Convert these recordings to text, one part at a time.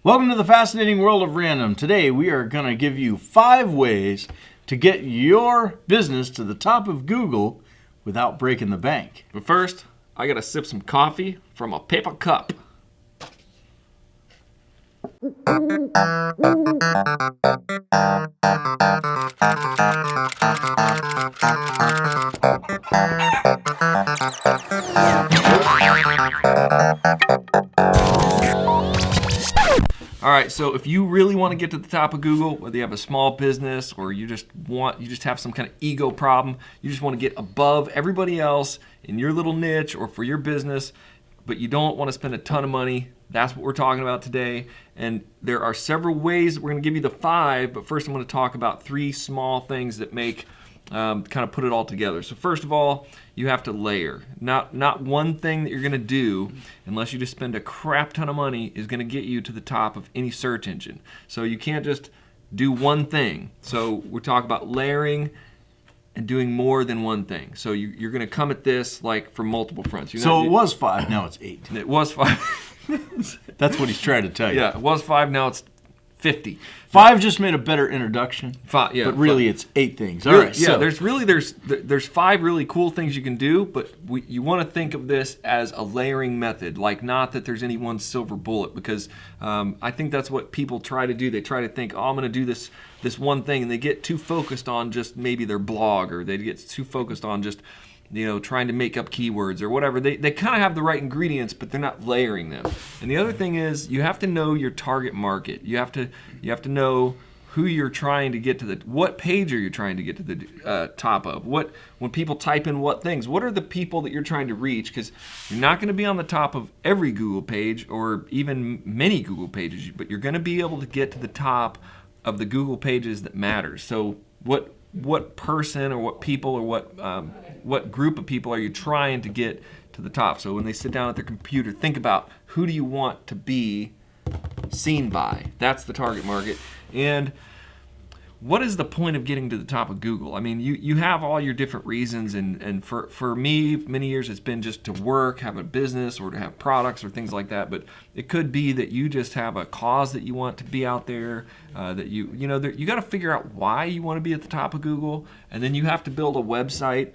Welcome to the fascinating world of random. Today we are going to give you 5 ways to get your business to the top of Google without breaking the bank. But first, I gotta sip some coffee from a paper cup. All right, so if you really want to get to the top of Google, whether you have a small business or you just have some kind of ego problem, you just want to get above everybody else in your little niche or for your business, but you don't want to spend a ton of money, that's what we're talking about today. And there are several ways. We're going to give you the 5, but first I'm going to talk about 3 small things that make kind of put it all together. So first of all, you have to layer. Not one thing that you're going to do, unless you just spend a crap ton of money, is going to get you to the top of any search engine. So you can't just do one thing. So we're talking about layering and doing more than one thing. So you're going to come at this like from multiple fronts. It was 5, now it's 8. It was 5. That's what he's trying to tell you. Yeah, it was 5, now it's 50. 5 just made a better introduction. 5, yeah. But really, it's 8 things. All really, right. Yeah. So There's 5 really cool things you can do, but you want to think of this as a layering method. Like, not that there's any one silver bullet, because I think that's what people try to do. They try to think, oh, I'm going to do this one thing, and they get too focused on just maybe their blog, or they get too focused on just trying to make up keywords or whatever. They kind of have the right ingredients, but they're not layering them. And the other thing is, you have to know your target market. You have to know who you're trying to get to what page are you trying to get to the top of? When people type in what things, what are the people that you're trying to reach? Because you're not going to be on the top of every Google page or even many Google pages, but you're going to be able to get to the top of the Google pages that matter. So what person or what people or what group of people are you trying to get to the top? So when they sit down at their computer, think about, who do you want to be seen by? That's the target market. And what is the point of getting to the top of Google? I mean, you have all your different reasons, and for me, many years it's been just to work, have a business, or to have products or things like that. But it could be that you just have a cause that you want to be out there, that you got to figure out why you want to be at the top of Google, and then you have to build a website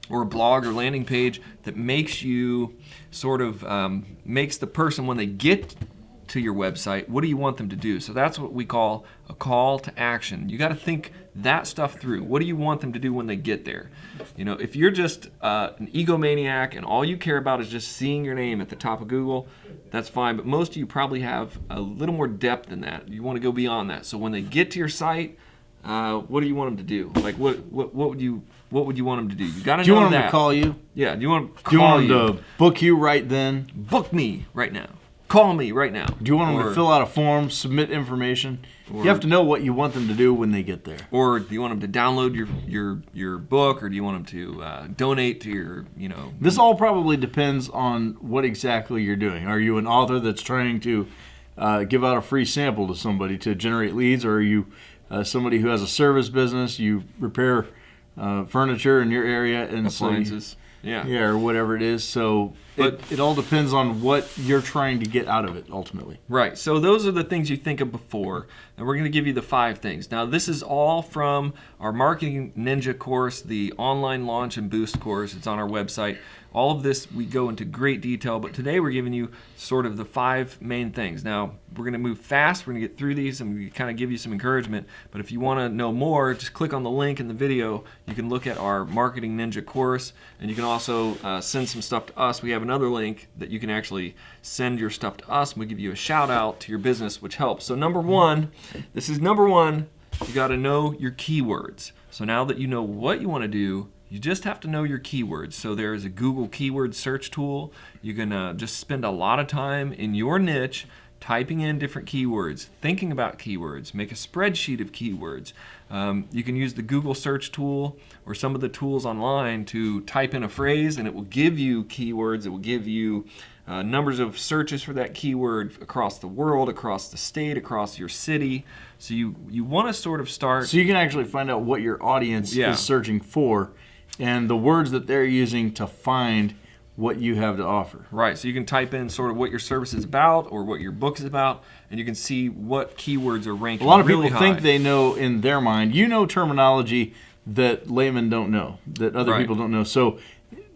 or a blog or landing page that makes you sort of makes the person, when they get to your website, what do you want them to do? So that's what we call a call to action. You got to think that stuff through. What do you want them to do when they get there? If you're just an egomaniac and all you care about is just seeing your name at the top of Google, that's fine. But most of you probably have a little more depth than that. You want to go beyond that. So when they get to your site, what do you want them to do? Like, what would you want them to do? You got to know that. Do you want them to call you? Yeah. Do you want them to book you right then? Book me right now. Call me right now. Do you want them to fill out a form, submit information? You have to know what you want them to do when they get there. Or do you want them to download your book, or do you want them to donate to your, This all probably depends on what exactly you're doing. Are you an author that's trying to give out a free sample to somebody to generate leads, or are you somebody who has a service business, you repair furniture in your area, and appliances? Yeah, or whatever it is. So it all depends on what you're trying to get out of it ultimately. Right. So those are the things you think of before, and we're going to give you the 5 things. Now, this is all from our Marketing Ninja course, the online launch and boost course. It's on our website. All of this, we go into great detail, but today we're giving you sort of the 5 main things. Now, we're going to move fast. We're going to get through these and kind of give you some encouragement. But if you want to know more, just click on the link in the video. You can look at our Marketing Ninja course, and you can also send some stuff to us. We have another link that you can actually send your stuff to us, and we'll give you a shout out to your business, which helps. So number 1, you got to know your keywords. So now that you know what you want to do, you just have to know your keywords. So there is a Google keyword search tool. You can just spend a lot of time in your niche typing in different keywords, thinking about keywords, make a spreadsheet of keywords. You can use the Google search tool or some of the tools online to type in a phrase, and it will give you keywords. It will give you numbers of searches for that keyword across the world, across the state, across your city. So you want to sort of start. So you can actually find out what your audience is searching for, and the words that they're using to find what you have to offer. Right. So you can type in sort of what your service is about or what your book is about, and you can see what keywords are ranking. A lot of really people high. think they know in their mind. You know terminology that laymen don't know, that other Right. people don't know. So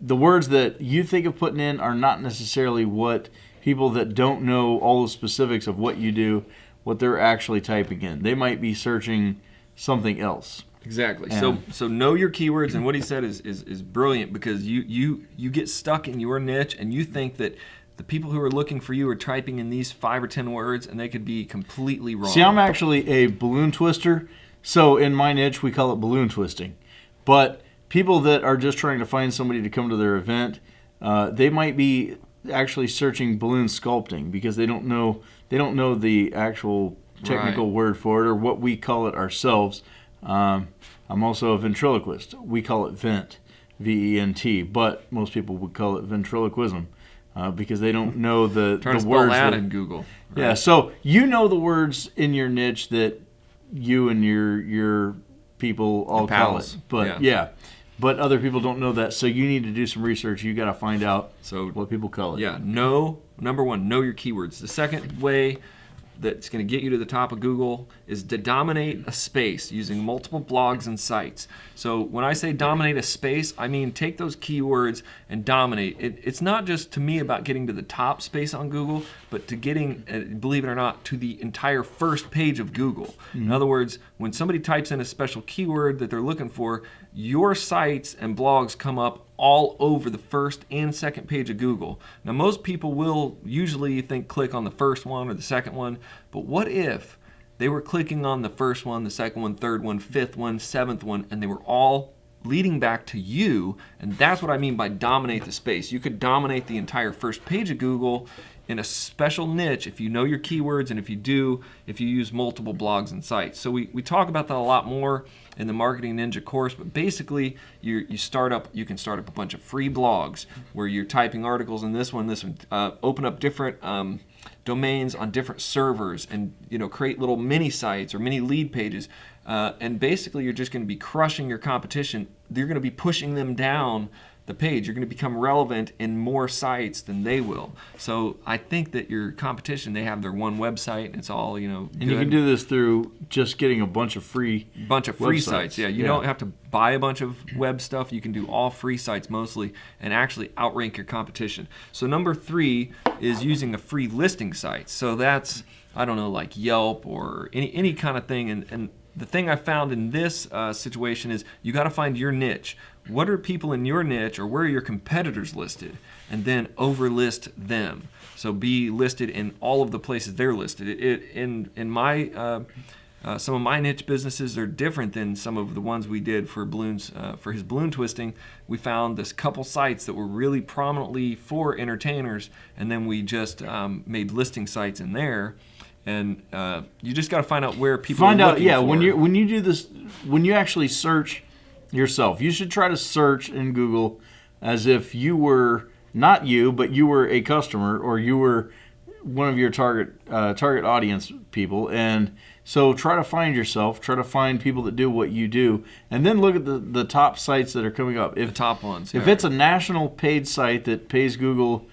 the words that you think of putting in are not necessarily what people that don't know all the specifics of what you do, what they're actually typing in. They might be searching something else. Exactly. And- So know your keywords, and what he said is brilliant, because you get stuck in your niche and you think that the people who are looking for you are typing in these 5 or 10 words, and they could be completely wrong. See, I'm actually a balloon twister, so in my niche we call it balloon twisting. But people that are just trying to find somebody to come to their event, they might be actually searching balloon sculpting because they don't know the actual technical Right. word for it, or what we call it ourselves. I'm also a ventriloquist. We call it vent, V-E-N-T, but most people would call it ventriloquism because they don't know the Trying to spell words. that in Google. Right? Yeah, so you know the words in your niche that you and your people all call pals. it. But Yeah. but other people don't know that. So you need to do some research. You got to find out So what people call it. yeah, number one, know your keywords. The second way that's going to get you to the top of Google is to dominate a space using multiple blogs and sites. So when I say dominate a space, I mean take those keywords and dominate. It's not just to me about getting to the top space on Google, but to getting, believe it or not, to the entire first page of Google. In other words, when somebody types in a special keyword that they're looking for, your sites and blogs come up all over the first and second page of Google. Now, most people will usually click on the first one or the second one, but what if they were clicking on the first one, the second one, third one, fifth one, seventh one, and they were all leading back to you? And that's what I mean by dominate the space. You could dominate the entire first page of Google in a special niche if you know your keywords, and if you use multiple blogs and sites. So we talk about that a lot more in the Marketing Ninja course, but basically you can start up a bunch of free blogs where you're typing articles in this one, open up different domains on different servers, and create little mini sites or mini lead pages, and basically you're just going to be crushing your competition. You're going to be pushing them down the page. You're going to become relevant in more sites than they will. So I think that your competition, they have their one website, and it's all And you can do this through just getting a bunch of free free websites. sites. Yeah, you don't have to buy a bunch of web stuff. You can do all free sites mostly and actually outrank your competition. So number 3 is using a free listing site. So that's, I don't know, like Yelp or any kind of thing. And the thing I found in this situation is you got to find your niche. What are people in your niche, or where are your competitors listed? And then overlist them. So be listed in all of the places they're listed. In my some of my niche businesses are different than some of the ones we did for balloons. For his balloon twisting, we found this couple sites that were really prominently for entertainers, and then we just made listing sites in there. And you just got to find out where people are looking for. when you do this, when you actually search yourself, you should try to search in Google as if you were not you, but you were a customer, or you were one of your target audience people. And so try to find yourself, try to find people that do what you do, and then look at the top sites that are coming up. The top ones. If it's a national paid site that pays Google,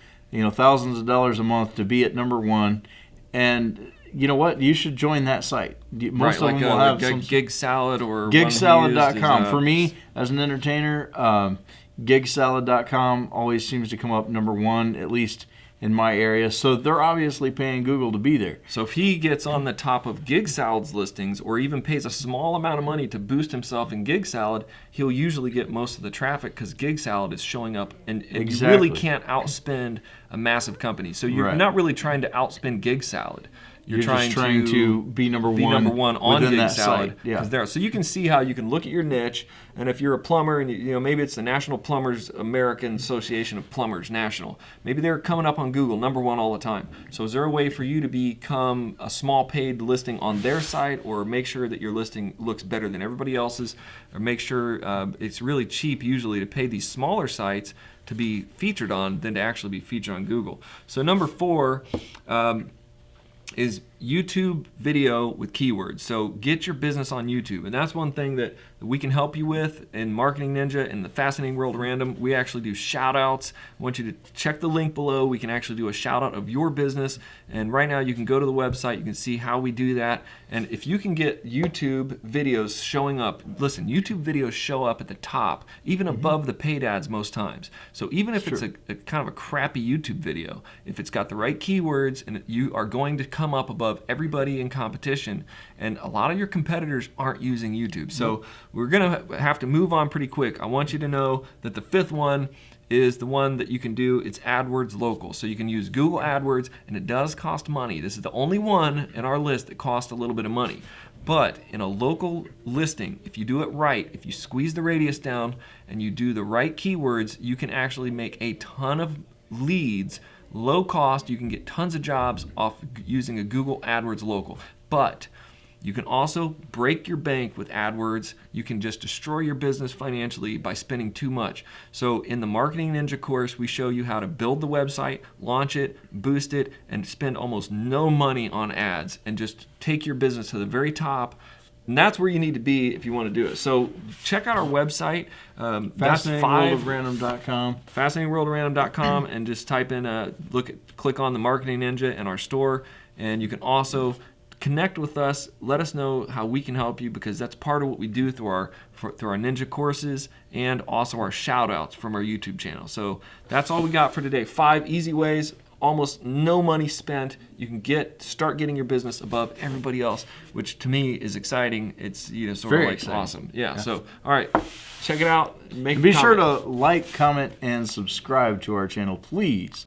thousands of dollars a month to be at number 1, and you know what? You should join that site. Most of them will have some Gig Salad or gigsalad.com. For me, as an entertainer, gigsalad.com always seems to come up number 1, at least in my area. So they're obviously paying Google to be there. So if he gets on the top of Gig Salad's listings, or even pays a small amount of money to boost himself in Gig Salad, he'll usually get most of the traffic because Gig Salad is showing up, and you really can't outspend a massive company. So you're not really trying to outspend Gig Salad. You're just trying to be number one on within Gig that Salad. site. Yeah. So you can see how you can look at your niche, and if you're a plumber, and maybe it's the National Plumbers American Association of Plumbers National, maybe they're coming up on Google number 1 all the time. So is there a way for you to become a small paid listing on their site, or make sure that your listing looks better than everybody else's, or make sure it's really cheap usually to pay these smaller sites to be featured on than to actually be featured on Google? So number 4 is YouTube video with keywords. So get your business on YouTube. And that's one thing that we can help you with in Marketing Ninja and the Fascinating World of Random. We actually do shout outs. I want you to check the link below. We can actually do a shout out of your business. And right now you can go to the website. You can see how we do that. And if you can get YouTube videos showing up, listen, YouTube videos show up at the top, even above the paid ads most times. So even if it's a kind of a crappy YouTube video, if it's got the right keywords and you are going to come up above everybody in competition, and a lot of your competitors aren't using YouTube. So we're gonna have to move on pretty quick. I want you to know that the fifth one is the one that you can do. It's AdWords Local. So you can use Google AdWords, and it does cost money. This is the only one in our list that costs a little bit of money. But in a local listing, if you do it right, if you squeeze the radius down and you do the right keywords, you can actually make a ton of leads, low cost. You can get tons of jobs off using a Google AdWords Local. But you can also break your bank with AdWords. You can just destroy your business financially by spending too much. So in the Marketing Ninja course, we show you how to build the website, launch it, boost it, and spend almost no money on ads and just take your business to the very top. And that's where you need to be if you want to do it. So check out our website. FascinatingWorldOfRandom.com. FascinatingWorldOfRandom.com, and just type in, click on the Marketing Ninja in our store, and you can also connect with us. Let us know how we can help you, because that's part of what we do through our Ninja courses and also our shout outs from our YouTube channel. So that's all we got for today. 5 easy ways, almost no money spent. You can start getting your business above everybody else, which to me is exciting. It's sort Very of like exciting. awesome. Yeah. So all right, check it out. Be sure to like, comment, and subscribe to our channel, please.